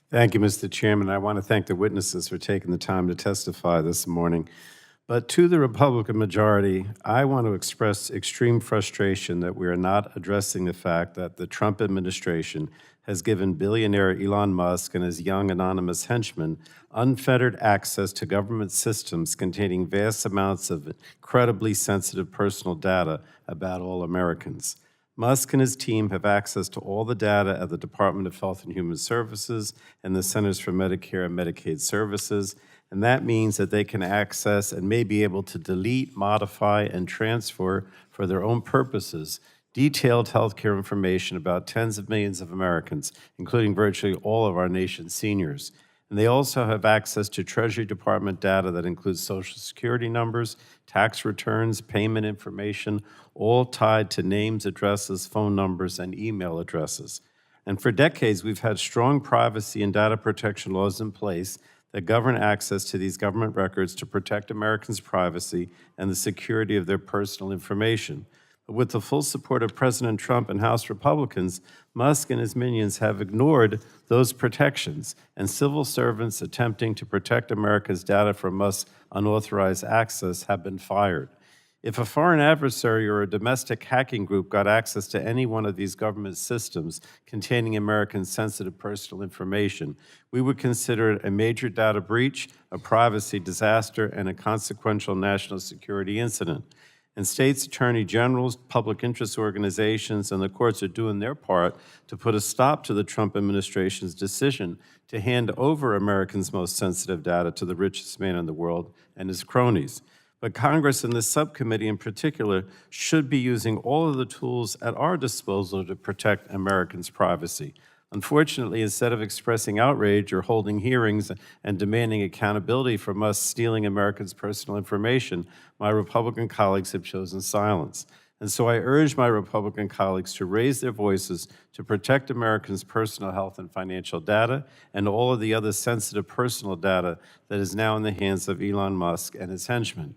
Thank you, Mr. Chairman. I want to thank the witnesses for taking the time to testify this morning. But to the Republican majority, I want to express extreme frustration that we are not addressing the fact that the Trump administration has given billionaire Elon Musk and his young anonymous henchmen unfettered access to government systems containing vast amounts of incredibly sensitive personal data about all Americans. Musk and his team have access to all the data at the Department of Health and Human Services and the Centers for Medicare and Medicaid Services, and that means that they can access and may be able to delete, modify, and transfer for their own purposes detailed healthcare information about tens of millions of Americans, including virtually all of our nation's seniors. And they also have access to Treasury Department data that includes Social Security numbers, tax returns, payment information, all tied to names, addresses, phone numbers, and email addresses. And for decades, we've had strong privacy and data protection laws in place that govern access to these government records to protect Americans' privacy and the security of their personal information. But with the full support of President Trump and House Republicans, Musk and his minions have ignored those protections, and civil servants attempting to protect America's data from Musk's unauthorized access have been fired. If a foreign adversary or a domestic hacking group got access to any one of these government systems containing Americans' sensitive personal information, we would consider it a major data breach, a privacy disaster, and a consequential national security incident. And states' attorney generals, public interest organizations, and the courts are doing their part to put a stop to the Trump administration's decision to hand over Americans' most sensitive data to the richest man in the world and his cronies. But Congress and this subcommittee in particular should be using all of the tools at our disposal to protect Americans' privacy. Unfortunately, instead of expressing outrage or holding hearings and demanding accountability from us stealing Americans' personal information, my Republican colleagues have chosen silence. And so I urge my Republican colleagues to raise their voices to protect Americans' personal health and financial data and all of the other sensitive personal data that is now in the hands of Elon Musk and his henchmen.